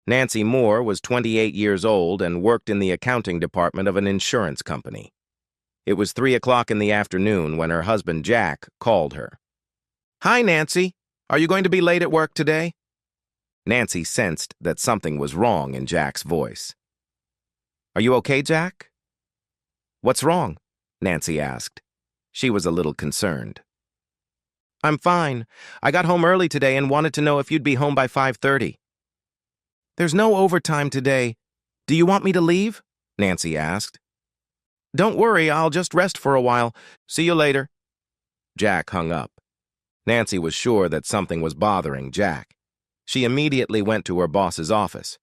Nancy Moore was 28 years old and worked in the accounting department of an insurance company. It was 3 o'clock in the afternoon when her husband Jack called her. "Hi, Nancy. Are you going to be late at work today?" Nancy sensed that something was wrong in Jack's voice. "Are you okay, Jack?" "What's wrong?" Nancy asked. She was a little concerned. "I'm fine. I got home early today and wanted to know if you'd be home by 5:30. "There's no overtime today. Do you want me to leave?" Nancy asked. "Don't worry, I'll just rest for a while. See you later." Jack hung up. Nancy was sure that something was bothering Jack. She immediately went to her boss's office.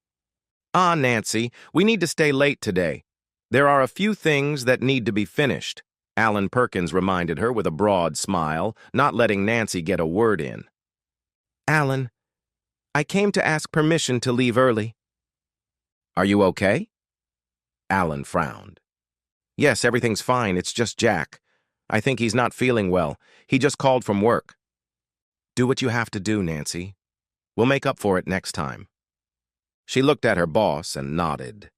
Nancy, we need to stay late today. There are a few things that need to be finished," Alan Perkins reminded her with a broad smile, not letting Nancy get a word in. "Alan, I came to ask permission to leave early." "Are you okay?" Alan frowned. "Yes, everything's fine. It's just Jack. I think he's not feeling well. He just called from work." "Do what you have to do, Nancy. We'll make up for it next time." She looked at her boss and nodded.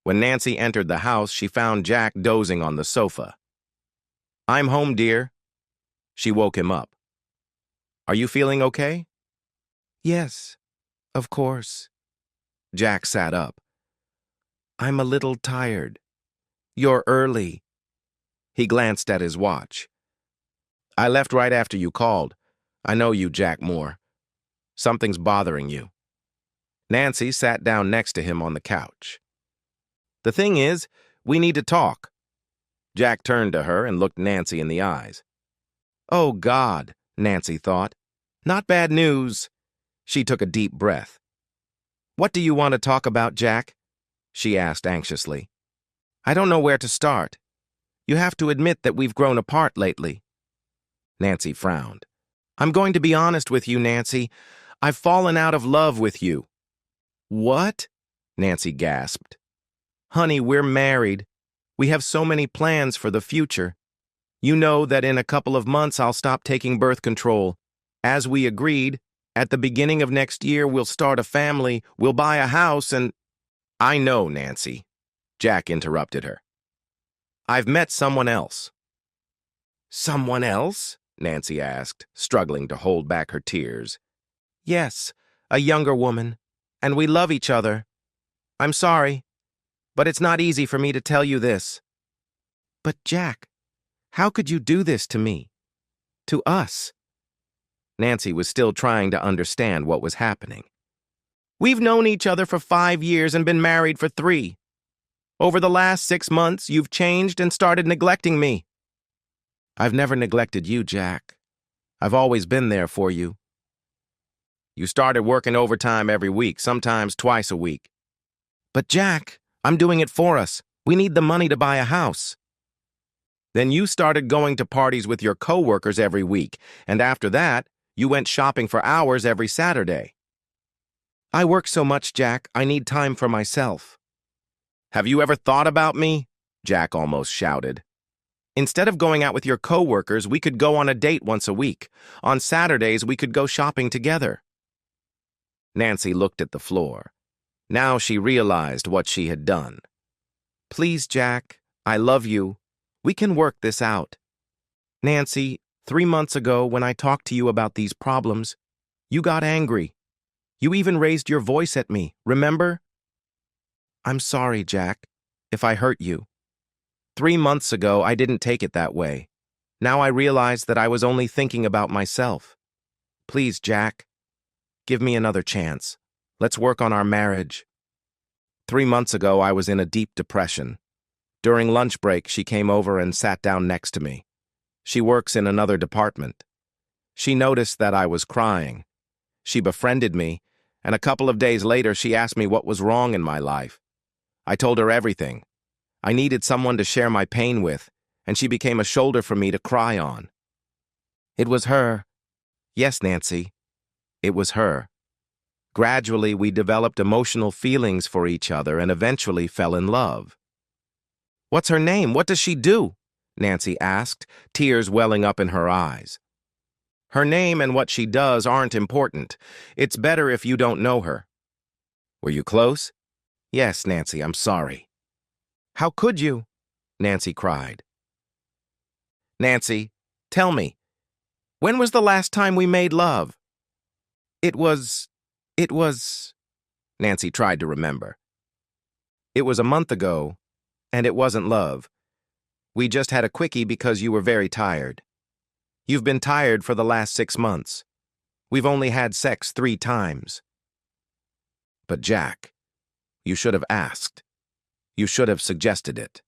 When Nancy entered the house, she found Jack dozing on the sofa. "I'm home, dear." She woke him up. "Are you feeling okay?" "Yes, of course." Jack sat up. "I'm a little tired. You're early." He glanced at his watch. "I left right after you called. I know you, Jack Moore. Something's bothering you." Nancy sat down next to him on the couch. "The thing is, we need to talk." Jack turned to her and looked Nancy in the eyes. "Oh, God," Nancy thought. "Not bad news." She took a deep breath. "What do you want to talk about, Jack?" she asked anxiously. "I don't know where to start. You have to admit that we've grown apart lately." Nancy frowned. "I'm going to be honest with you, Nancy. I've fallen out of love with you." "What?" Nancy gasped. "Honey, we're married. We have so many plans for the future. You know that in a couple of months I'll stop taking birth control. As we agreed, at the beginning of next year we'll start a family, we'll buy a house and—" "I know, Nancy," Jack interrupted her. "I've met someone else." "Someone else?" Nancy asked, struggling to hold back her tears. "Yes, a younger woman, and we love each other. I'm sorry, but it's not easy for me to tell you this." "But Jack, how could you do this to me? To us?" Nancy was still trying to understand what was happening. "We've known each other for 5 years and been married for 3. Over the last 6 months, you've changed and started neglecting me." "I've never neglected you, Jack. I've always been there for you." "You started working overtime every week, sometimes twice a week." "But Jack, I'm doing it for us. We need the money to buy a house." "Then you started going to parties with your coworkers every week, and after that, you went shopping for hours every Saturday." "I work so much, Jack, I need time for myself." "Have you ever thought about me?" Jack almost shouted. "Instead of going out with your coworkers, we could go on a date once a week. On Saturdays, we could go shopping together." Nancy looked at the floor. Now she realized what she had done. "Please, Jack, I love you. We can work this out. Nancy, 3 months ago when I talked to you about these problems, you got angry. You even raised your voice at me, remember?" "I'm sorry, Jack, if I hurt you. 3 months ago, I didn't take it that way. Now I realize that I was only thinking about myself. Please, Jack, give me another chance. Let's work on our marriage." 3 months ago, I was in a deep depression. During lunch break, she came over and sat down next to me. She works in another department. She noticed that I was crying. She befriended me, and a couple of days later, she asked me what was wrong in my life. I told her everything. I needed someone to share my pain with, and she became a shoulder for me to cry on. It was her. Yes, Nancy, it was her. Gradually, we developed emotional feelings for each other and eventually fell in love. "What's her name? What does she do?" Nancy asked, tears welling up in her eyes. "Her name and what she does aren't important. It's better if you don't know her." Were you close? Yes, Nancy, I'm sorry. How could you? Nancy cried. Nancy, tell me, when was the last time we made love? It was... Nancy tried to remember. It was a month ago, and it wasn't love. We just had a quickie because you were very tired. You've been tired for the last 6 months. We've only had sex 3 times. But Jack, you should have asked. You should have suggested it.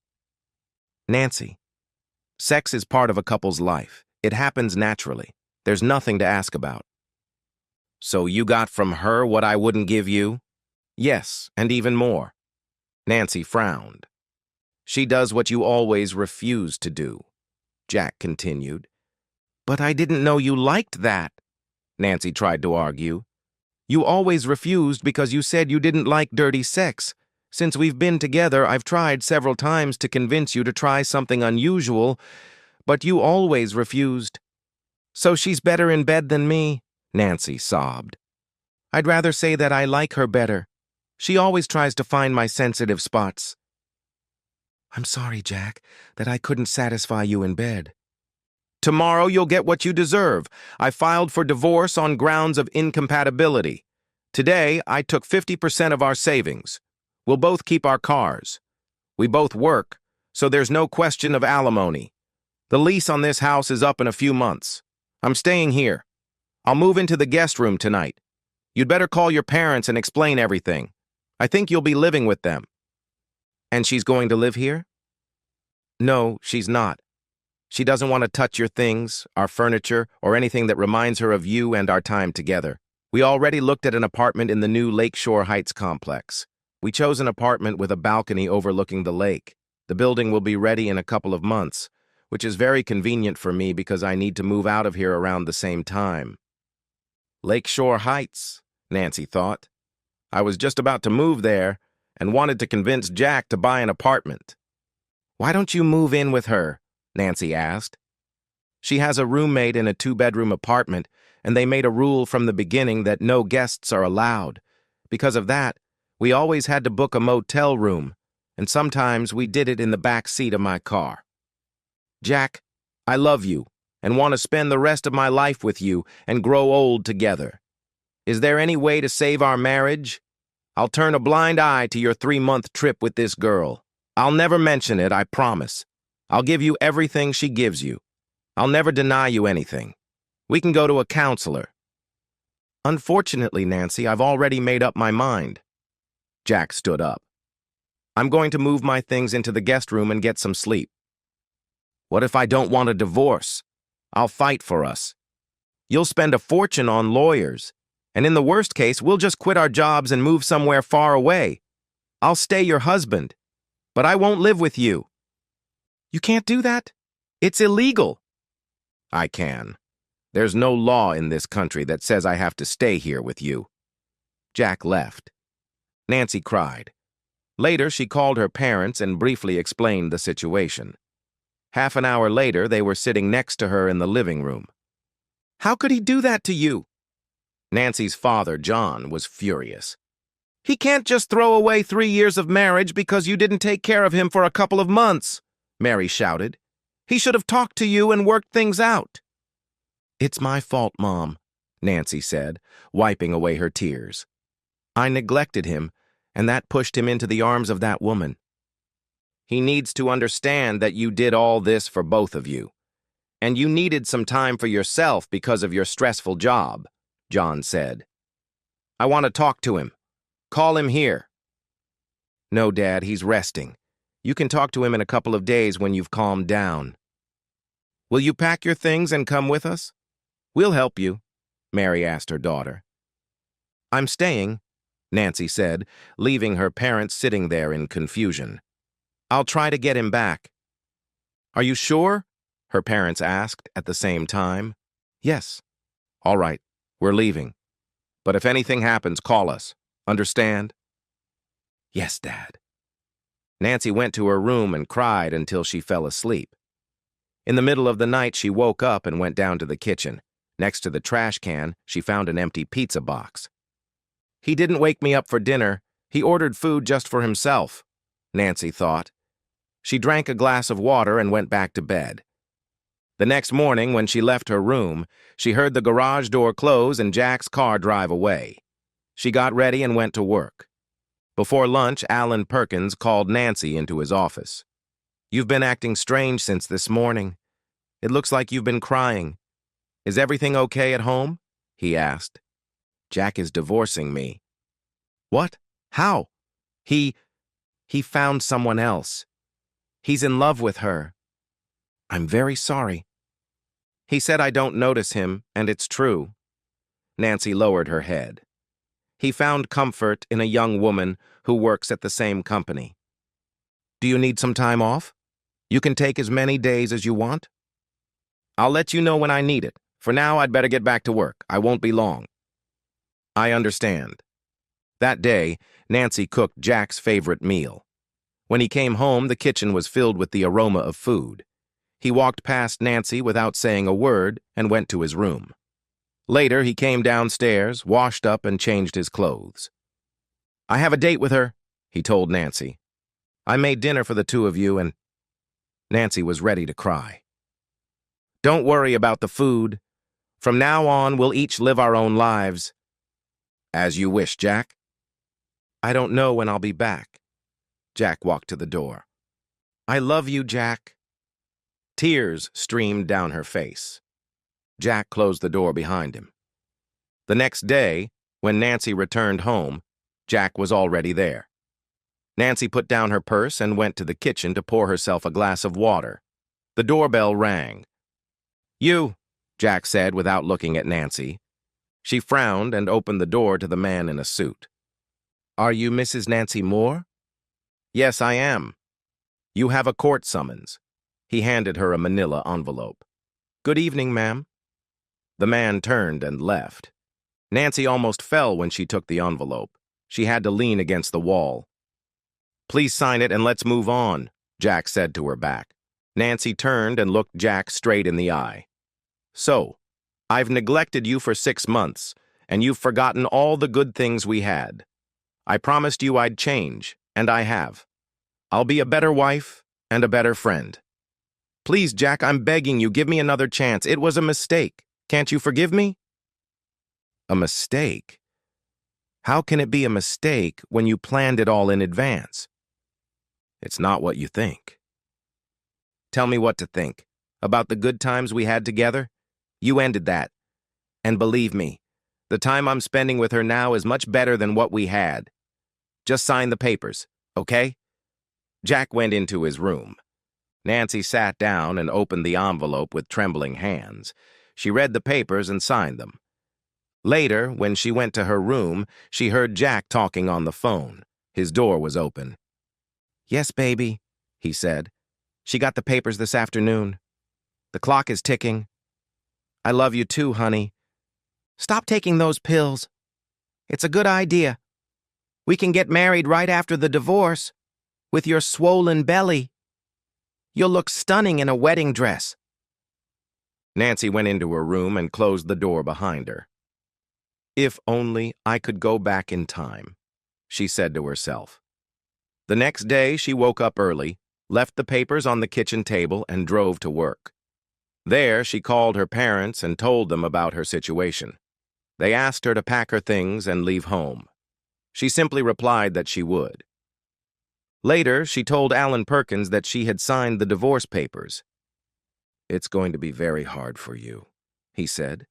Nancy, sex is part of a couple's life. It happens naturally. There's nothing to ask about. So you got from her what I wouldn't give you? Yes, and even more. Nancy frowned. She does what you always refuse to do, Jack continued. But I didn't know you liked that, Nancy tried to argue. You always refused because you said you didn't like dirty sex. Since we've been together, I've tried several times to convince you to try something unusual, but you always refused. So she's better in bed than me, Nancy sobbed. I'd rather say that I like her better. She always tries to find my sensitive spots. I'm sorry, Jack, that I couldn't satisfy you in bed. Tomorrow you'll get what you deserve. I filed for divorce on grounds of incompatibility. Today, I took 50% of our savings. We'll both keep our cars. We both work, so there's no question of alimony. The lease on this house is up in a few months. I'm staying here. I'll move into the guest room tonight. You'd better call your parents and explain everything. I think you'll be living with them. And she's going to live here? No, she's not. She doesn't want to touch your things, our furniture, or anything that reminds her of you and our time together. We already looked at an apartment in the new Lakeshore Heights complex. We chose an apartment with a balcony overlooking the lake. The building will be ready in a couple of months, which is very convenient for me because I need to move out of here around the same time. Lakeshore Heights, Nancy thought. I was just about to move there and wanted to convince Jack to buy an apartment. Why don't you move in with her? Nancy asked. She has a roommate in a 2-bedroom apartment, and they made a rule from the beginning that no guests are allowed. Because of that, we always had to book a motel room, and sometimes we did it in the back seat of my car. Jack, I love you and want to spend the rest of my life with you and grow old together. Is there any way to save our marriage? I'll turn a blind eye to your 3-month trip with this girl. I'll never mention it, I promise. I'll give you everything she gives you. I'll never deny you anything. We can go to a counselor. Unfortunately, Nancy, I've already made up my mind. Jack stood up. I'm going to move my things into the guest room and get some sleep. What if I don't want a divorce? I'll fight for us. You'll spend a fortune on lawyers, and in the worst case, we'll just quit our jobs and move somewhere far away. I'll stay your husband, but I won't live with you. You can't do that? It's illegal. I can. There's no law in this country that says I have to stay here with you. Jack left. Nancy cried. Later, she called her parents and briefly explained the situation. Half an hour later, they were sitting next to her in the living room. How could he do that to you? Nancy's father, John, was furious. He can't just throw away 3 years of marriage because you didn't take care of him for a couple of months, Mary shouted. He should have talked to you and worked things out. It's my fault, Mom, Nancy said, wiping away her tears. I neglected him, and that pushed him into the arms of that woman. He needs to understand that you did all this for both of you. And you needed some time for yourself because of your stressful job, John said. I want to talk to him. Call him here. No, Dad, he's resting. You can talk to him in a couple of days when you've calmed down. Will you pack your things and come with us? We'll help you, Mary asked her daughter. I'm staying, Nancy said, leaving her parents sitting there in confusion. I'll try to get him back. Are you sure? Her parents asked at the same time. Yes. All right, we're leaving. But if anything happens, call us. Understand? Yes, Dad. Nancy went to her room and cried until she fell asleep. In the middle of the night, she woke up and went down to the kitchen. Next to the trash can, she found an empty pizza box. He didn't wake me up for dinner. He ordered food just for himself, Nancy thought. She drank a glass of water and went back to bed. The next morning, when she left her room, she heard the garage door close and Jack's car drive away. She got ready and went to work. Before lunch, Alan Perkins called Nancy into his office. "You've been acting strange since this morning. It looks like you've been crying. Is everything okay at home?" he asked. "Jack is divorcing me." "What? How?" He found someone else. He's in love with her." "I'm very sorry." "He said I don't notice him, and it's true." Nancy lowered her head. "He found comfort in a young woman who works at the same company." "Do you need some time off? You can take as many days as you want." "I'll let you know when I need it. For now, I'd better get back to work. I won't be long." "I understand." That day, Nancy cooked Jack's favorite meal. When he came home, the kitchen was filled with the aroma of food. He walked past Nancy without saying a word and went to his room. Later, he came downstairs, washed up, and changed his clothes. "I have a date with her," he told Nancy. "I made dinner for the two of you, and—" Nancy was ready to cry. "Don't worry about the food. From now on, we'll each live our own lives." "As you wish, Jack." "I don't know when I'll be back." Jack walked to the door. "I love you, Jack." Tears streamed down her face. Jack closed the door behind him. The next day, when Nancy returned home, Jack was already there. Nancy put down her purse and went to the kitchen to pour herself a glass of water. The doorbell rang. "You," Jack said without looking at Nancy. She frowned and opened the door to the man in a suit. "Are you Mrs. Nancy Moore?" "Yes, I am." "You have a court summons." He handed her a manila envelope. "Good evening, ma'am." The man turned and left. Nancy almost fell when she took the envelope. She had to lean against the wall. "Please sign it and let's move on," Jack said to her back. Nancy turned and looked Jack straight in the eye. "So, I've neglected you for 6 months, and you've forgotten all the good things we had. I promised you I'd change, and I have. I'll be a better wife and a better friend. Please, Jack, I'm begging you, give me another chance. It was a mistake. Can't you forgive me?" "A mistake? How can it be a mistake when you planned it all in advance?" "It's not what you think." "Tell me what to think. About the good times we had together? You ended that. And believe me, the time I'm spending with her now is much better than what we had. Just sign the papers, okay?" Jack went into his room. Nancy sat down and opened the envelope with trembling hands. She read the papers and signed them. Later, when she went to her room, she heard Jack talking on the phone. His door was open. "Yes, baby," he said. "She got the papers this afternoon. The clock is ticking. I love you too, honey. Stop taking those pills. It's a good idea. We can get married right after the divorce, with your swollen belly. You'll look stunning in a wedding dress." Nancy went into her room and closed the door behind her. "If only I could go back in time," she said to herself. The next day, she woke up early, left the papers on the kitchen table, and drove to work. There, she called her parents and told them about her situation. They asked her to pack her things and leave home. She simply replied that she would. Later, she told Alan Perkins that she had signed the divorce papers. "It's going to be very hard for you," he said.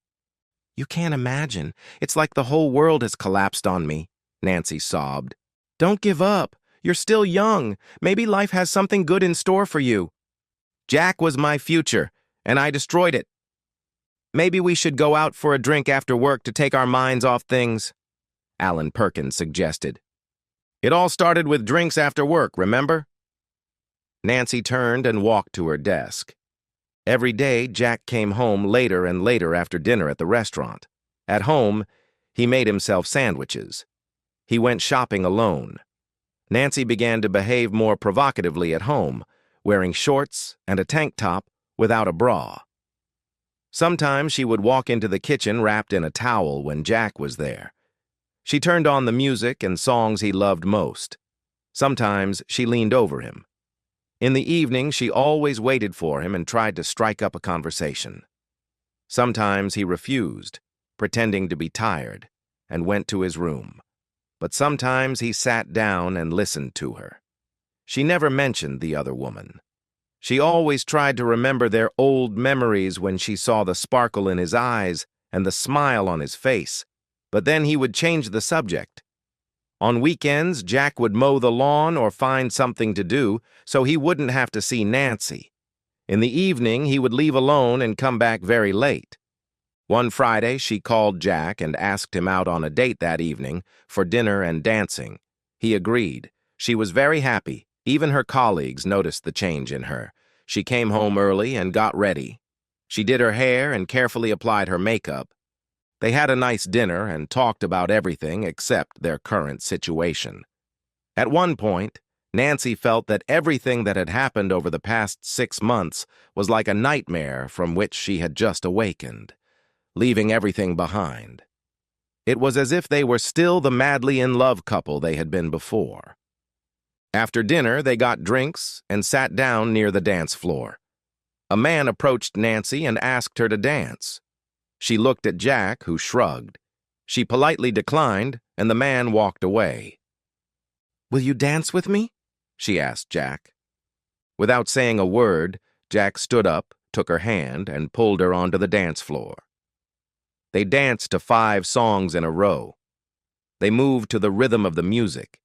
"You can't imagine. It's like the whole world has collapsed on me," Nancy sobbed. "Don't give up. You're still young. Maybe life has something good in store for you. Jack was my future, and I destroyed it. Maybe we should go out for a drink after work to take our minds off things," Alan Perkins suggested. "It all started with drinks after work, remember?" Nancy turned and walked to her desk. Every day, Jack came home later and later after dinner at the restaurant. At home, he made himself sandwiches. He went shopping alone. Nancy began to behave more provocatively at home, wearing shorts and a tank top without a bra. Sometimes she would walk into the kitchen wrapped in a towel when Jack was there. She turned on the music and songs he loved most. Sometimes she leaned over him. In the evening, she always waited for him and tried to strike up a conversation. Sometimes he refused, pretending to be tired, and went to his room. But sometimes he sat down and listened to her. She never mentioned the other woman. She always tried to remember their old memories when she saw the sparkle in his eyes and the smile on his face, but then he would change the subject. On weekends, Jack would mow the lawn or find something to do so he wouldn't have to see Nancy. In the evening, he would leave alone and come back very late. One Friday, she called Jack and asked him out on a date that evening for dinner and dancing. He agreed. She was very happy. Even her colleagues noticed the change in her. She came home early and got ready. She did her hair and carefully applied her makeup. They had a nice dinner and talked about everything except their current situation. At one point, Nancy felt that everything that had happened over the past 6 months was like a nightmare from which she had just awakened, leaving everything behind. It was as if they were still the madly in love couple they had been before. After dinner, they got drinks and sat down near the dance floor. A man approached Nancy and asked her to dance. She looked at Jack, who shrugged. She politely declined, and the man walked away. "Will you dance with me?" she asked Jack. Without saying a word, Jack stood up, took her hand, and pulled her onto the dance floor. They danced to 5 songs in a row. They moved to the rhythm of the music.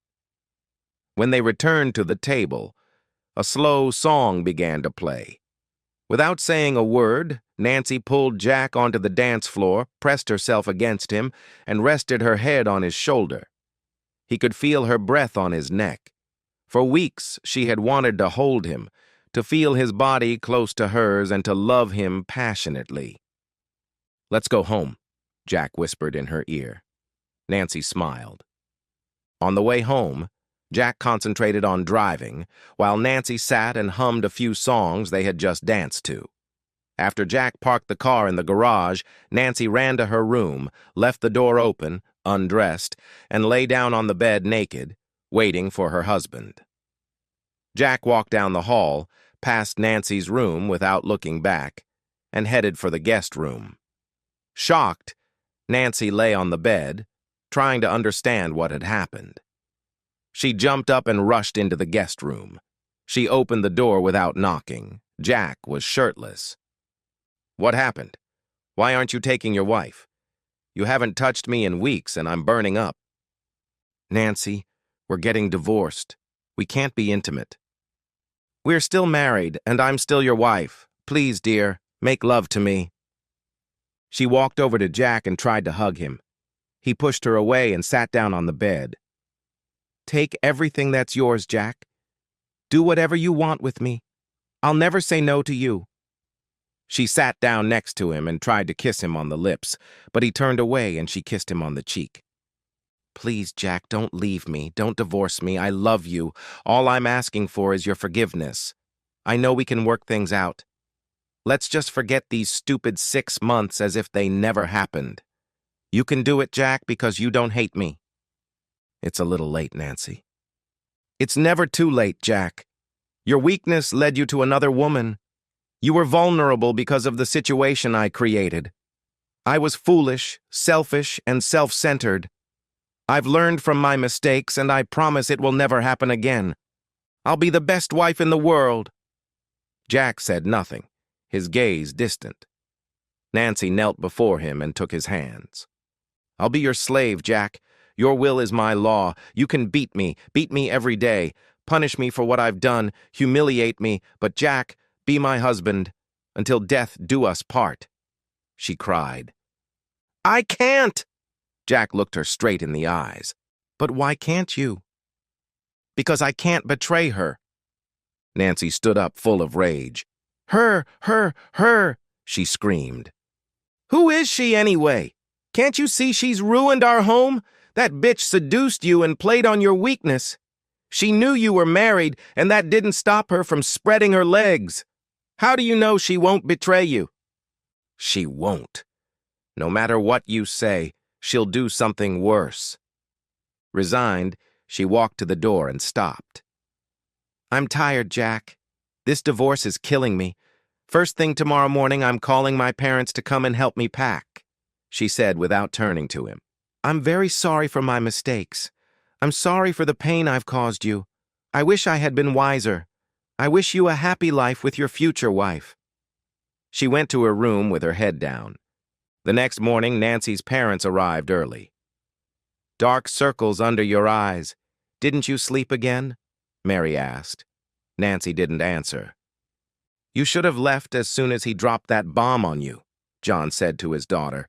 When they returned to the table, a slow song began to play. Without saying a word, Nancy pulled Jack onto the dance floor, pressed herself against him, and rested her head on his shoulder. He could feel her breath on his neck. For weeks, she had wanted to hold him, to feel his body close to hers and to love him passionately. "Let's go home," Jack whispered in her ear. Nancy smiled. On the way home, Jack concentrated on driving, while Nancy sat and hummed a few songs they had just danced to. After Jack parked the car in the garage, Nancy ran to her room, left the door open, undressed, and lay down on the bed naked, waiting for her husband. Jack walked down the hall, past Nancy's room without looking back, and headed for the guest room. Shocked, Nancy lay on the bed, trying to understand what had happened. She jumped up and rushed into the guest room. She opened the door without knocking. Jack was shirtless. "What happened? Why aren't you taking your wife? You haven't touched me in weeks and I'm burning up." "Nancy, we're getting divorced. We can't be intimate." "We're still married and I'm still your wife. Please, dear, make love to me." She walked over to Jack and tried to hug him. He pushed her away and sat down on the bed. "Take everything that's yours, Jack. Do whatever you want with me. I'll never say no to you." She sat down next to him and tried to kiss him on the lips, but he turned away and she kissed him on the cheek. "Please, Jack, don't leave me. Don't divorce me. I love you. All I'm asking for is your forgiveness. I know we can work things out. Let's just forget these stupid 6 months as if they never happened. You can do it, Jack, because you don't hate me." "It's a little late, Nancy." "It's never too late, Jack. Your weakness led you to another woman. You were vulnerable because of the situation I created. I was foolish, selfish, and self-centered. I've learned from my mistakes, and I promise it will never happen again. I'll be the best wife in the world." Jack said nothing, his gaze distant. Nancy knelt before him and took his hands. "I'll be your slave, Jack. Your will is my law. You can beat me every day, punish me for what I've done, humiliate me, but Jack, be my husband, until death do us part." She cried. "I can't!" Jack looked her straight in the eyes. "But why can't you?" "Because I can't betray her." Nancy stood up full of rage. Her, she screamed. "Who is she anyway? Can't you see she's ruined our home? That bitch seduced you and played on your weakness. She knew you were married, and that didn't stop her from spreading her legs. How do you know she won't betray you?" "She won't. No matter what you say, she'll do something worse." Resigned, she walked to the door and stopped. "I'm tired, Jack. This divorce is killing me. First thing tomorrow morning, I'm calling my parents to come and help me pack," she said without turning to him. "I'm very sorry for my mistakes. I'm sorry for the pain I've caused you. I wish I had been wiser. I wish you a happy life with your future wife." She went to her room with her head down. The next morning, Nancy's parents arrived early. "Dark circles under your eyes. Didn't you sleep again?" Mary asked. Nancy didn't answer. "You should have left as soon as he dropped that bomb on you," John said to his daughter.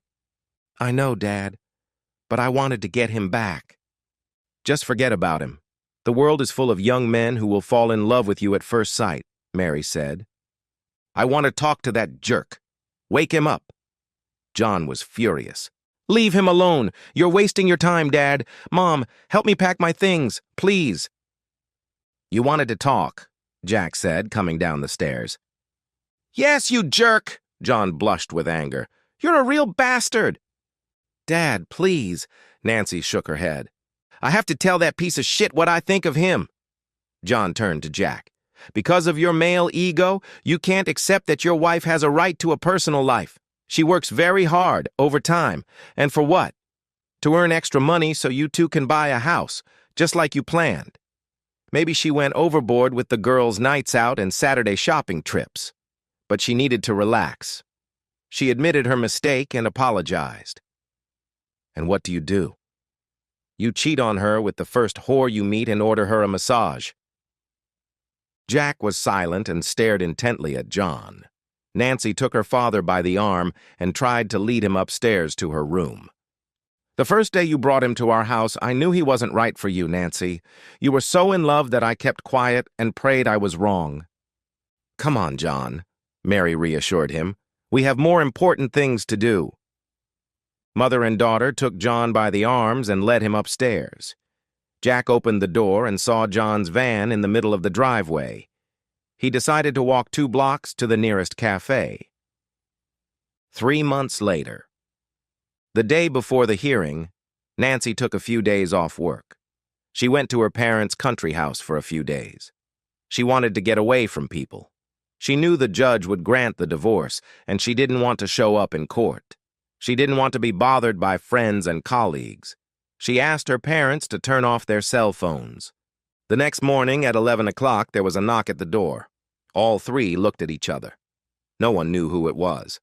"I know, Dad, but I wanted to get him back." "Just forget about him. The world is full of young men who will fall in love with you at first sight," Mary said. "I want to talk to that jerk. Wake him up." John was furious. "Leave him alone. You're wasting your time, Dad. Mom, help me pack my things, please." "You wanted to talk," Jack said, coming down the stairs. "Yes, you jerk!" John blushed with anger. "You're a real bastard." "Dad, please." Nancy shook her head. "I have to tell that piece of shit what I think of him." John turned to Jack. "Because of your male ego, you can't accept that your wife has a right to a personal life. She works very hard, overtime. And for what? To earn extra money so you two can buy a house, just like you planned. Maybe she went overboard with the girls' nights out and Saturday shopping trips. But she needed to relax. She admitted her mistake and apologized. And what do? You cheat on her with the first whore you meet and order her a massage." Jack was silent and stared intently at John. Nancy took her father by the arm and tried to lead him upstairs to her room. "The first day you brought him to our house, I knew he wasn't right for you, Nancy. You were so in love that I kept quiet and prayed I was wrong." "Come on, John," Mary reassured him. "We have more important things to do." Mother and daughter took John by the arms and led him upstairs. Jack opened the door and saw John's van in the middle of the driveway. He decided to walk 2 blocks to the nearest cafe. 3 months later. The day before the hearing, Nancy took a few days off work. She went to her parents' country house for a few days. She wanted to get away from people. She knew the judge would grant the divorce, and she didn't want to show up in court. She didn't want to be bothered by friends and colleagues. She asked her parents to turn off their cell phones. The next morning at 11 o'clock, there was a knock at the door. All 3 looked at each other. No one knew who it was.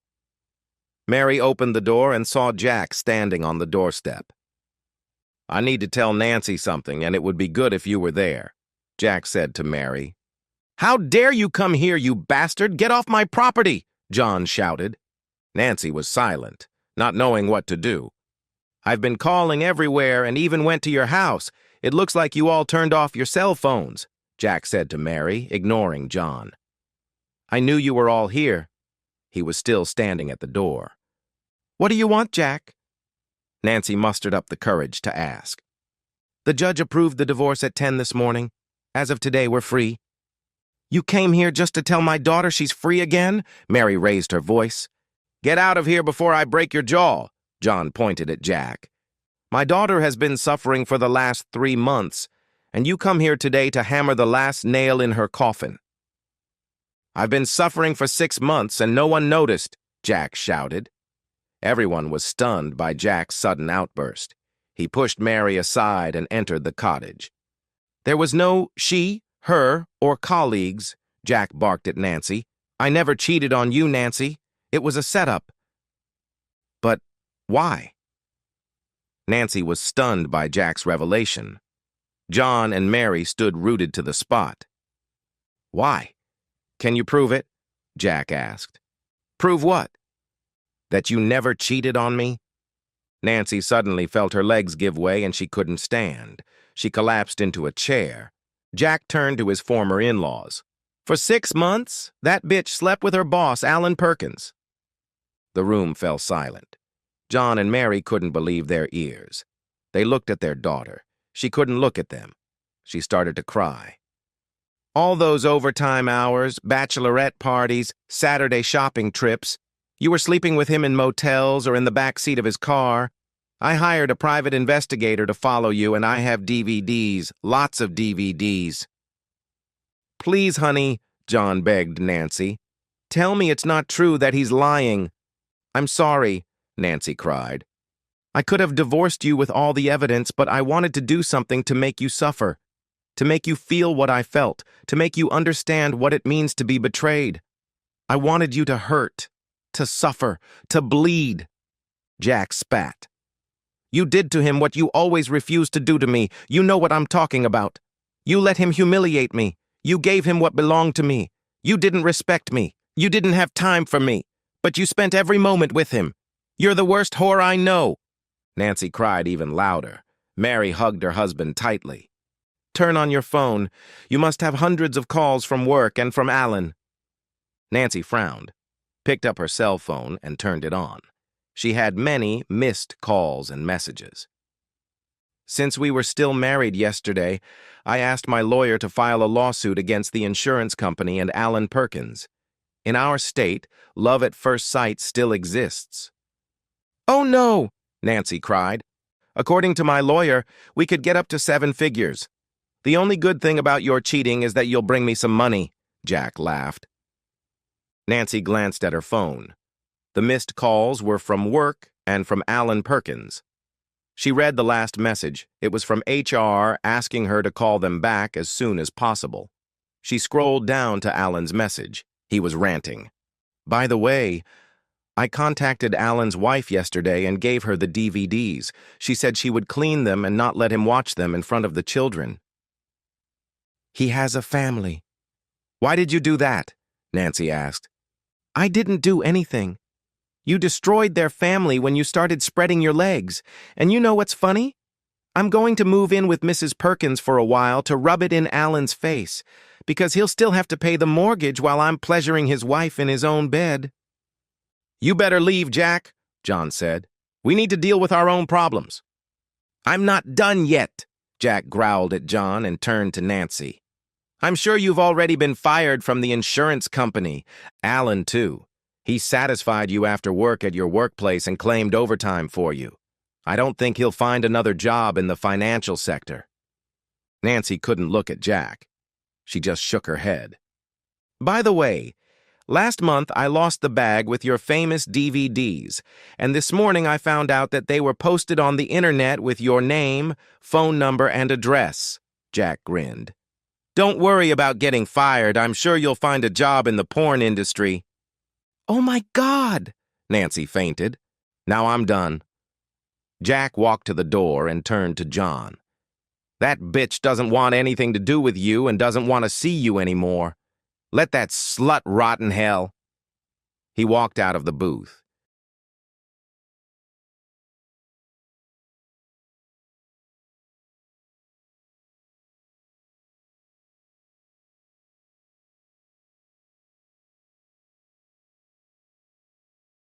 Mary opened the door and saw Jack standing on the doorstep. "I need to tell Nancy something, and it would be good if you were there," Jack said to Mary. "How dare you come here, you bastard! Get off my property!" John shouted. Nancy was silent, not knowing what to do. "I've been calling everywhere and even went to your house. It looks like you all turned off your cell phones," Jack said to Mary, ignoring John. "I knew you were all here." He was still standing at the door. "What do you want, Jack?" Nancy mustered up the courage to ask. "The judge approved the divorce at 10 this morning. As of today, we're free." "You came here just to tell my daughter she's free again?" Mary raised her voice. "Get out of here before I break your jaw," John pointed at Jack. "My daughter has been suffering for the last 3 months, and you come here today to hammer the last nail in her coffin." "I've been suffering for 6 months and no one noticed," Jack shouted. Everyone was stunned by Jack's sudden outburst. He pushed Mary aside and entered the cottage. "There was no she, her, or colleagues," Jack barked at Nancy. "I never cheated on you, Nancy. It was a setup." "But why?" Nancy was stunned by Jack's revelation. John and Mary stood rooted to the spot. "Why? Can you prove it?" Jack asked. "Prove what?" "That you never cheated on me?" Nancy suddenly felt her legs give way and she couldn't stand. She collapsed into a chair. Jack turned to his former in-laws. "For 6 months, that bitch slept with her boss, Alan Perkins." The room fell silent. John and Mary couldn't believe their ears. They looked at their daughter. She couldn't look at them. She started to cry. "All those overtime hours, bachelorette parties, Saturday shopping trips, you were sleeping with him in motels or in the back seat of his car. I hired a private investigator to follow you, and I have DVDs, lots of DVDs. Please, honey, John begged Nancy. Tell me it's not true that he's lying. I'm sorry, Nancy cried. I could have divorced you with all the evidence, but I wanted to do something to make you suffer, to make you feel what I felt, to make you understand what it means to be betrayed. I wanted you to hurt, to suffer, to bleed. Jack spat. You did to him what you always refused to do to me. You know what I'm talking about. You let him humiliate me. You gave him what belonged to me. You didn't respect me. You didn't have time for me. But you spent every moment with him. You're the worst whore I know. Nancy cried even louder. Mary hugged her husband tightly. Turn on your phone. You must have hundreds of calls from work and from Alan. Nancy frowned, picked up her cell phone, and turned it on. She had many missed calls and messages. Since we were still married yesterday, I asked my lawyer to file a lawsuit against the insurance company and Alan Perkins. In our state, love at first sight still exists. Oh no, Nancy cried. According to my lawyer, we could get up to 7 figures. The only good thing about your cheating is that you'll bring me some money, Jack laughed. Nancy glanced at her phone. The missed calls were from work and from Alan Perkins. She read the last message. It was from HR asking her to call them back as soon as possible. She scrolled down to Alan's message. He was ranting. By the way, I contacted Alan's wife yesterday and gave her the DVDs. She said she would clean them and not let him watch them in front of the children. He has a family. Why did you do that? Nancy asked. I didn't do anything. You destroyed their family when you started spreading your legs. And you know what's funny? I'm going to move in with Mrs. Perkins for a while to rub it in Alan's face, because he'll still have to pay the mortgage while I'm pleasuring his wife in his own bed. You better leave, Jack, John said. We need to deal with our own problems. I'm not done yet, Jack growled at John and turned to Nancy. I'm sure you've already been fired from the insurance company. Alan, too. He satisfied you after work at your workplace and claimed overtime for you. I don't think he'll find another job in the financial sector. Nancy couldn't look at Jack. She just shook her head. By the way, last month I lost the bag with your famous DVDs, and this morning I found out that they were posted on the internet with your name, phone number, and address. Jack grinned. Don't worry about getting fired. I'm sure you'll find a job in the porn industry. Oh my God, Nancy fainted. Now I'm done. Jack walked to the door and turned to John. That bitch doesn't want anything to do with you and doesn't want to see you anymore. Let that slut rot in hell. He walked out of the booth.